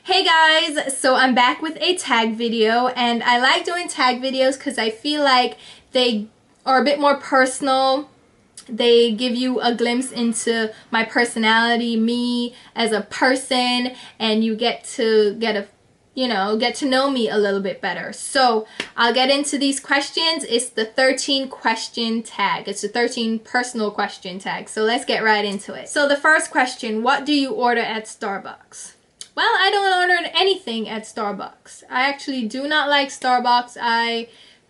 Hey guys, so I'm back with a tag video, and I like doing tag videos because I feel like they are a bit more personal. They give you a glimpse into my personality, me as a person, and you get to get to know me a little bit better. So I'll get into these questions. It's the 13 question tag. It's the 13 personal question tag. So let's get right into it. So the first question, what do you order at Starbucks? Well, I don't order anything at Starbucks. I actually do not like Starbucks.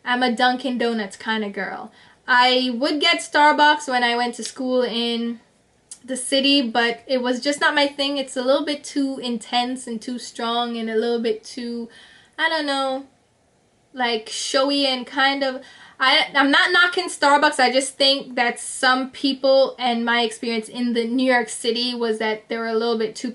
I'm a Dunkin' Donuts kind of girl. I would get Starbucks when I went to school in the city, but it was just not my thing. It's a little bit too intense and too strong and a little bit too, I don't know, like showy and kind of, I'm not knocking Starbucks. I just think that some people, and my experience in the New York City was that they were a little bit too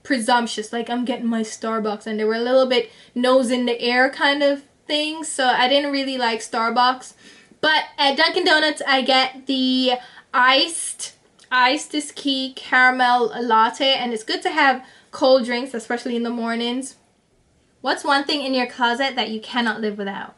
presumptuous, like I'm getting my Starbucks, and they were a little bit nose in the air kind of thing. So I didn't really like Starbucks. But at Dunkin' Donuts, I get the iced is key caramel latte, and it's good to have cold drinks, especially in the mornings. What's one thing in your closet that you cannot live without?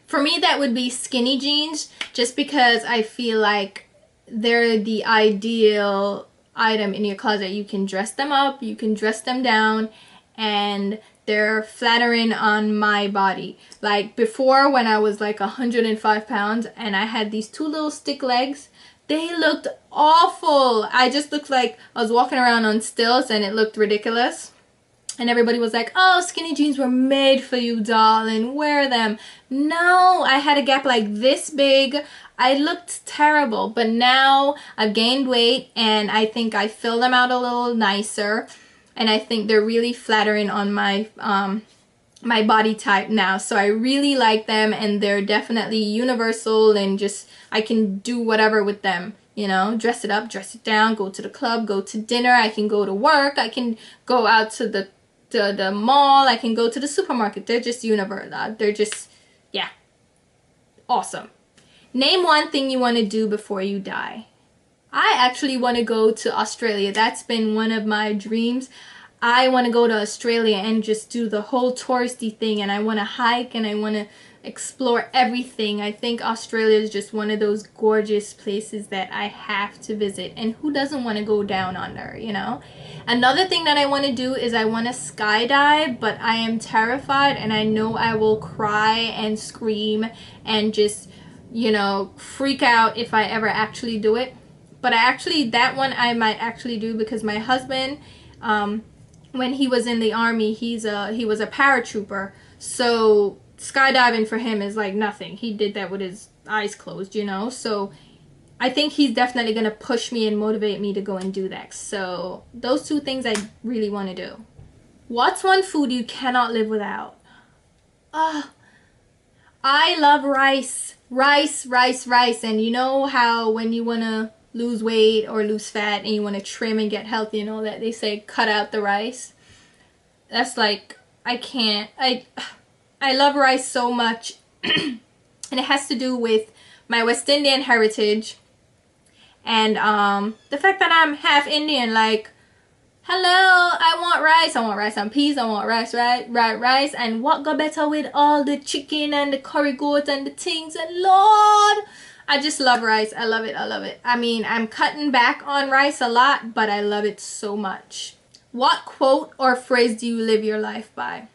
For me, that would be skinny jeans, just because I feel like they're the ideal item in your closet. You can dress them up, you can dress them down, and they're flattering on my body. Like before, when I was like 105 pounds and I had these two little stick legs, they looked awful. I just looked like I was walking around on stilts, and it looked ridiculous. And everybody was like, oh, skinny jeans were made for you, darling. Wear them. No, I had a gap like this big. I looked terrible. But now I've gained weight, and I think I fill them out a little nicer. And I think they're really flattering on my my body type now. So I really like them, and they're definitely universal, and just I can do whatever with them. You know, dress it up, dress it down, go to the club, go to dinner. I can go to work. I can go out to the mall. I can go to the supermarket. They're just universal. They're just, yeah, awesome. Name one thing you want to do before you die. I actually want to go to Australia. That's been one of my dreams. I want to go to Australia and just do the whole touristy thing, and I want to hike, and I want to explore everything. I think Australia is just one of those gorgeous places that I have to visit, and who doesn't want to go down under, you know? Another thing that I want to do is I want to skydive, but I am terrified, and I know I will cry and scream and just, you know, freak out if I ever actually do it. But that one I might actually do, because my husband, when he was in the army, he was a paratrooper, so skydiving for him is like nothing. He did that with his eyes closed, you know. So I think he's definitely gonna push me and motivate me to go and do that. So those two things I really want to do. What's one food you cannot live without? I love rice. Rice. And you know how when you want to lose weight or lose fat and you want to trim and get healthy and all that, they say cut out the rice. That's like, I can't. I love rice so much. And it has to do with my West Indian heritage, and the fact that I'm half Indian. Like, hello, I want rice and peas, I want rice, rice, and what go better with all the chicken and the curry goat and the things, and Lord, I just love rice. I love it. I mean, I'm cutting back on rice a lot, but I love it so much. What quote or phrase do you live your life by?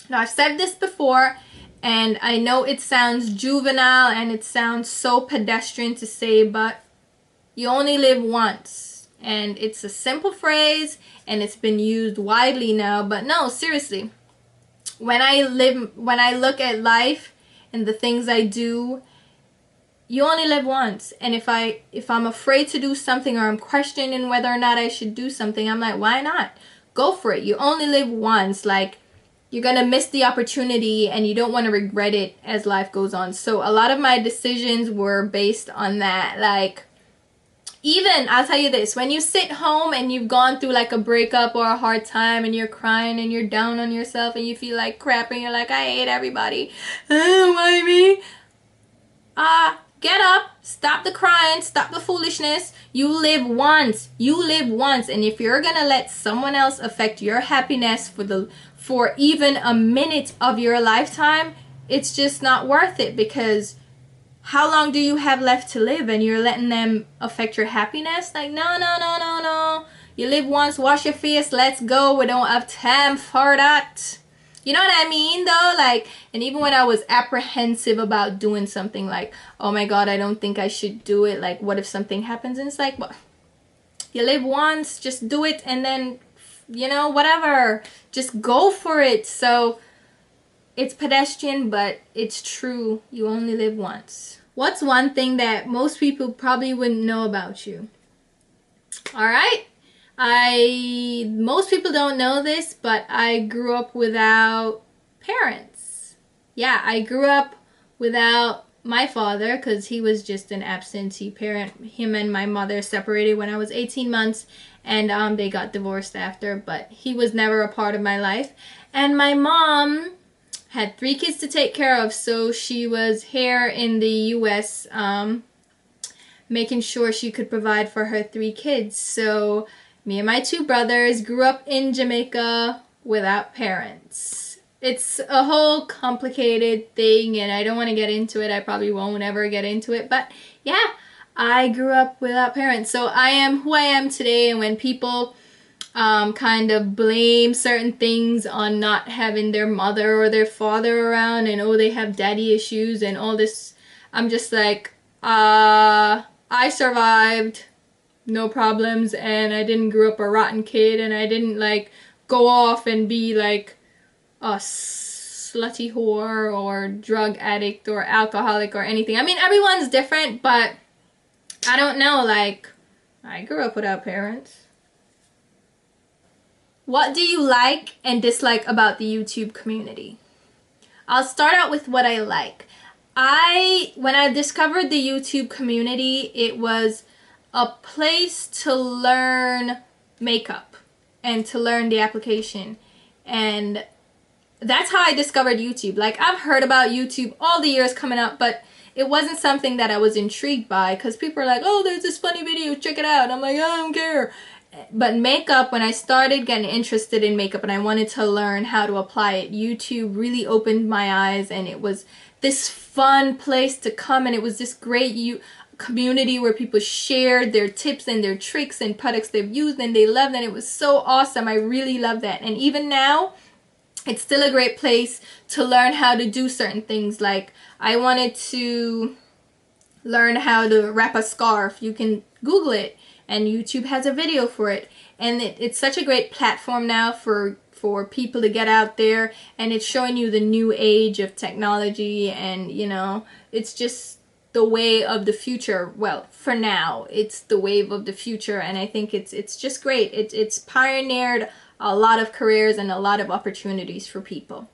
Now, I've said this before, and I know it sounds juvenile and it sounds so pedestrian to say, but you only live once. And it's a simple phrase, and it's been used widely now, but no, seriously. When I look at life and the things I do, you only live once. And if I'm afraid to do something, or I'm questioning whether or not I should do something, I'm like, why not? Go for it. You only live once. Like, you're gonna miss the opportunity, and you don't want to regret it as life goes on. So a lot of my decisions were based on that. Like, even, I'll tell you this, when you sit home and you've gone through like a breakup or a hard time, and you're crying and you're down on yourself and you feel like crap and you're like, I hate everybody, why me? Get up, stop the crying, stop the foolishness. You live once. You live once. And if you're gonna let someone else affect your happiness for even a minute of your lifetime, it's just not worth it, because how long do you have left to live and you're letting them affect your happiness? Like, no, no, no, no, no. You live once, wash your face, let's go. We don't have time for that. You know what I mean, though? Like, and even when I was apprehensive about doing something, like, oh my God, I don't think I should do it. Like, what if something happens? And it's like, well, you live once, just do it, and then, you know, whatever. Just go for it. So it's pedestrian, but it's true. You only live once. What's one thing that most people probably wouldn't know about you? All right. Most people don't know this, but I grew up without parents. Yeah, I grew up without my father because he was just an absentee parent. Him and my mother separated when I was 18 months, and they got divorced after, but he was never a part of my life. And my mom had 3 kids to take care of, so she was here in the US making sure she could provide for her 3 kids. So me and my 2 brothers grew up in Jamaica without parents. It's a whole complicated thing, and I don't want to get into it. I probably won't ever get into it. But yeah, I grew up without parents. So I am who I am today. And when people kind of blame certain things on not having their mother or their father around, and oh, they have daddy issues and all this, I'm just like, I survived. No problems, and I didn't grow up a rotten kid, and I didn't like go off and be like a slutty whore or drug addict or alcoholic or anything. I mean, everyone's different, but I don't know, like, I grew up without parents. What do you like and dislike about the YouTube community? I'll start out with what I like. When I discovered the YouTube community, it was a place to learn makeup and to learn the application, and that's how I discovered YouTube. Like, I've heard about YouTube all the years coming up, but it wasn't something that I was intrigued by, because people are like, oh, there's this funny video, check it out. I'm like, I don't care. But makeup, when I started getting interested in makeup and I wanted to learn how to apply it, YouTube really opened my eyes, and it was this fun place to come, and it was this great community where people shared their tips and their tricks and products they've used and they loved, and it was so awesome. I really love that. And even now, it's still a great place to learn how to do certain things. Like, I wanted to learn how to wrap a scarf. You can Google it, and YouTube has a video for it. And it's such a great platform now for people to get out there, and it's showing you the new age of technology, and you know, it's just the way of the future. Well, for now, it's the wave of the future, and I think it's just great. It's pioneered a lot of careers and a lot of opportunities for people.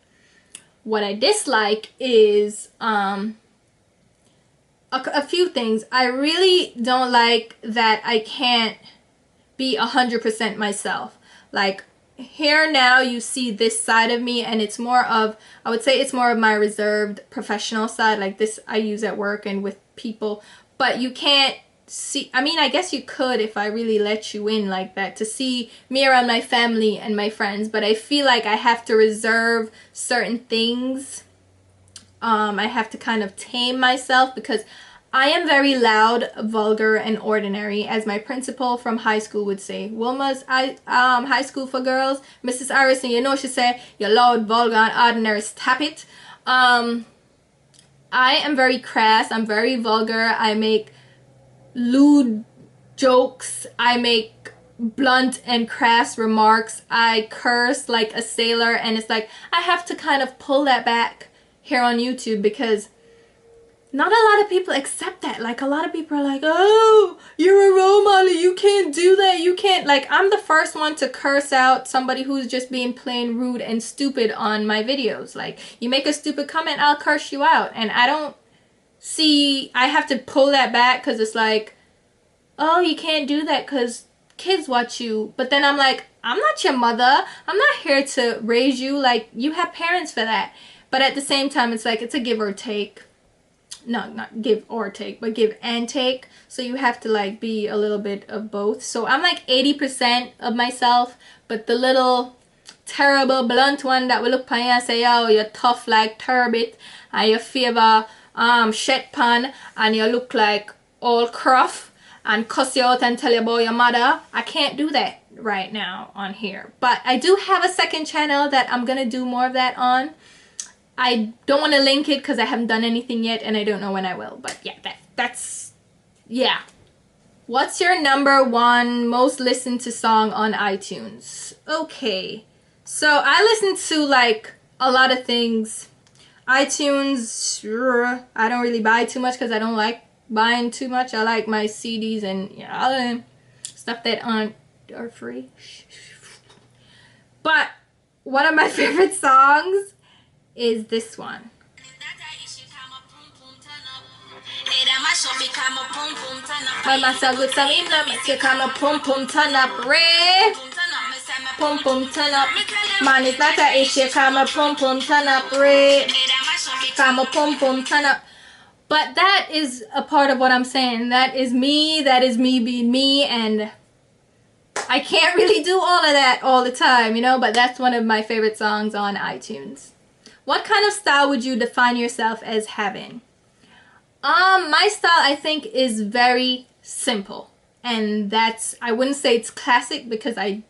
What I dislike is a few things. I really don't like that I can't be 100% myself. Like, here now you see this side of me, and it's more of, I would say it's more of my reserved professional side. Like, this I use at work and with people, but you can't see, I mean, I guess you could if I really let you in like that, to see me around my family and my friends, but I feel like I have to reserve certain things. I have to kind of tame myself, because I am very loud, vulgar, and ordinary, as my principal from high school would say. Wilma's high school for girls, Mrs. Harrison, you know, she said, you're loud, vulgar, and ordinary, stop it. I am very crass, I'm very vulgar, I make lewd jokes, I make blunt and crass remarks, I curse like a sailor, and it's like, I have to kind of pull that back here on YouTube, because not a lot of people accept that. Like, a lot of people are like, oh, you're a role model, you can't do that, you can't. Like, I'm the first one to curse out somebody who's just being plain rude and stupid on my videos. Like, you make a stupid comment, I'll curse you out. And I don't see, I have to pull that back, because it's like, oh, you can't do that because kids watch you. But then I'm like, I'm not your mother, I'm not here to raise you. Like, you have parents for that. But at the same time, it's like, it's a give or take. not give or take, but give and take. So you have to like be a little bit of both. So I'm like 80% of myself, but the little terrible blunt one that will look on you and say, yo, you're tough like turbot, and you favor shet pan, and you look like all cruff, and cuss you out and tell you about your mother. I can't do that right now on here, but I do have a second channel that I'm gonna do more of that on. I don't want to link it because I haven't done anything yet, and I don't know when I will, but yeah, that's yeah. What's your number one most listened to song on iTunes? Okay, so I listen to like a lot of things. iTunes, I don't really buy too much because I don't like buying too much. I like my CDs and other stuff that are free. But one of my favorite songs is this one. Mama said good some in the come a pum pum turn up, re pum pum turn up. Man, it's not a issue, come a pum pum turn up, re come a pum pum turn up. But that is a part of what I'm saying. That is me being me, and I can't really do all of that all the time, you know, but that's one of my favorite songs on iTunes. What kind of style would you define yourself as having? My style, I think, is very simple, and that's, I wouldn't say it's classic because I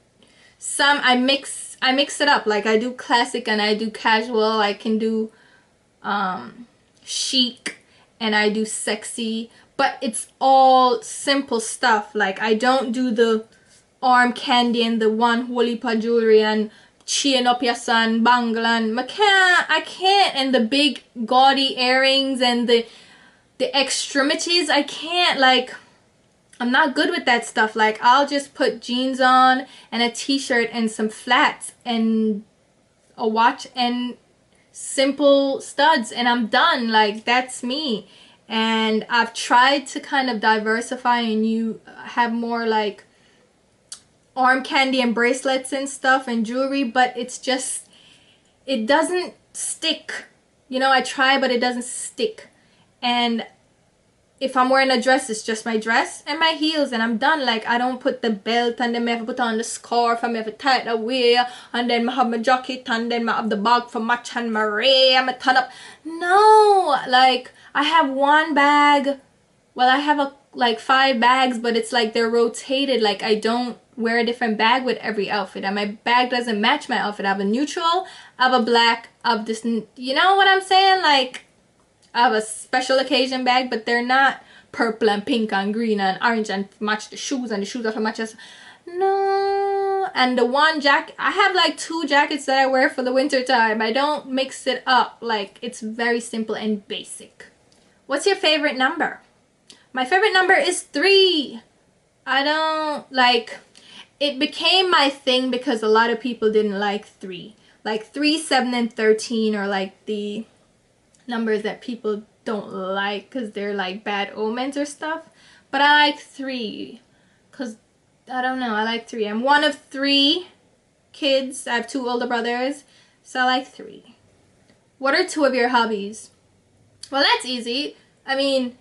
mix it up. Like I do classic and I do casual. I can do chic and I do sexy, but it's all simple stuff. Like I don't do the arm candy and the one holy pa jewelry and chain up your son bangle, and I can't, and the big gaudy earrings and the extremities. I can't, like, I'm not good with that stuff. Like I'll just put jeans on and a t-shirt and some flats and a watch and simple studs, and I'm done. Like that's me. And I've tried to kind of diversify, and you have more like arm candy and bracelets and stuff and jewelry, but it's just, it doesn't stick. You know, I try, but it doesn't stick. And if I'm wearing a dress, it's just my dress and my heels, and I'm done. Like I don't put the belt, and then I have to put on the scarf, and I have to tie it away, and then I have my jacket, and then I have the bag for match and my ray, I'm a turn up. No, like I have one bag. Well, I have like 5 bags, but it's like they're rotated. Like I don't wear a different bag with every outfit, and my bag doesn't match my outfit. I have a neutral, I have a black, I have this, you know what I'm saying? Like I have a special occasion bag, but they're not purple and pink and green and orange and match the shoes, and the shoes have to match us. No. And the one jacket, I have like 2 jackets that I wear for the winter time. I don't mix it up. Like it's very simple and basic. What's your favorite number? My favorite number is 3. I don't like, it became my thing because a lot of people didn't like 3. Like 3, 7, and 13 are like the numbers that people don't like because they're like bad omens or stuff. But I like 3 because, I don't know, I like 3. I'm one of 3 kids. I have 2 older brothers, so I like 3. What are 2 of your hobbies? Well, that's easy. I mean,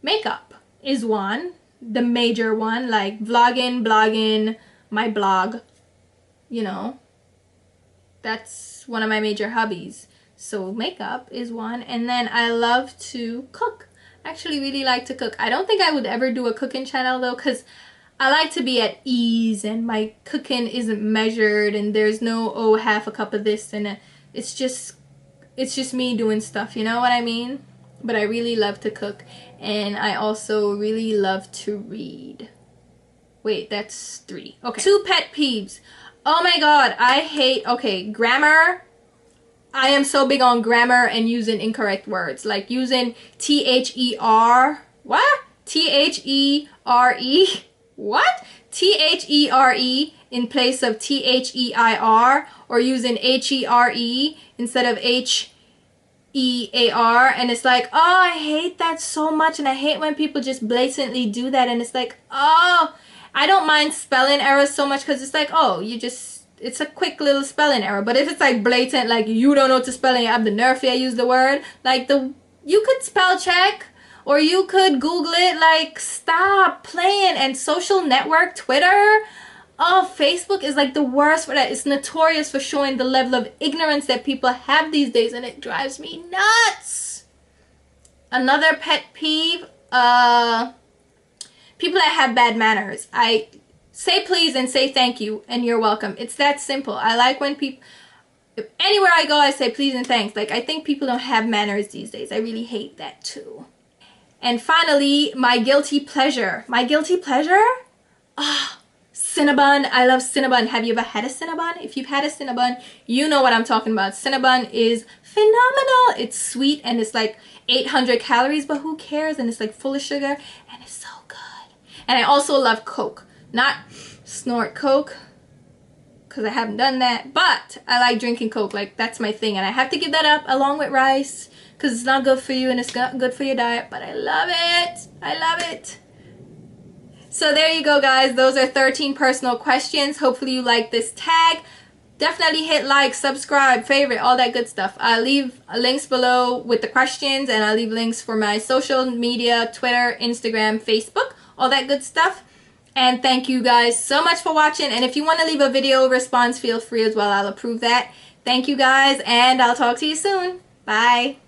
makeup is one, the major one, like vlogging, blogging, my blog, you know, that's one of my major hobbies. So makeup is one, and then I love to cook. I actually really like to cook. I don't think I would ever do a cooking channel though, because I like to be at ease, and my cooking isn't measured, and there's no, oh, half a cup of this, and it's just me doing stuff, you know what I mean? But I really love to cook, and I also really love to read. Wait, that's 3. Okay. 2 pet peeves. Oh my god, I hate, okay, grammar. I am so big on grammar and using incorrect words. Like using T-H-E-R, what? T-H-E-R-E, what? T-H-E-R-E in place of T-H-E-I-R, or using H-E-R-E instead of H-E-A-R, and it's like, oh, I hate that so much, and I hate when people just blatantly do that, and it's like, oh, I don't mind spelling errors so much because it's like, oh, you just, it's a quick little spelling error. But if it's like blatant, like you don't know what to spell and you have the nerve to use the word, like you could spell check or you could Google it. Like, stop playing. And social network, Twitter, oh, Facebook is like the worst for that. It's notorious for showing the level of ignorance that people have these days, and it drives me nuts. Another pet peeve, people that have bad manners. I say please and say thank you and you're welcome. It's that simple. I like when people, anywhere I go, I say please and thanks. Like, I think people don't have manners these days. I really hate that too. And finally, my guilty pleasure. My guilty pleasure? Ah, Cinnabon. I love Cinnabon. Have you ever had a Cinnabon? If you've had a Cinnabon, you know what I'm talking about. Cinnabon is phenomenal. It's sweet and it's like 800 calories, but who cares? And it's like full of sugar and it's so good. And I also love Coke. Not snort Coke, because I haven't done that, but I like drinking Coke. Like, that's my thing, and I have to give that up along with rice, because it's not good for you and it's not good for your diet, but I love it. I love it. So there you go, guys. Those are 13 personal questions. Hopefully you like this tag. Definitely hit like, subscribe, favorite, all that good stuff. I'll leave links below with the questions, and I'll leave links for my social media, Twitter, Instagram, Facebook, all that good stuff. And thank you guys so much for watching. And if you want to leave a video response, feel free as well. I'll approve that. Thank you guys, and I'll talk to you soon. Bye.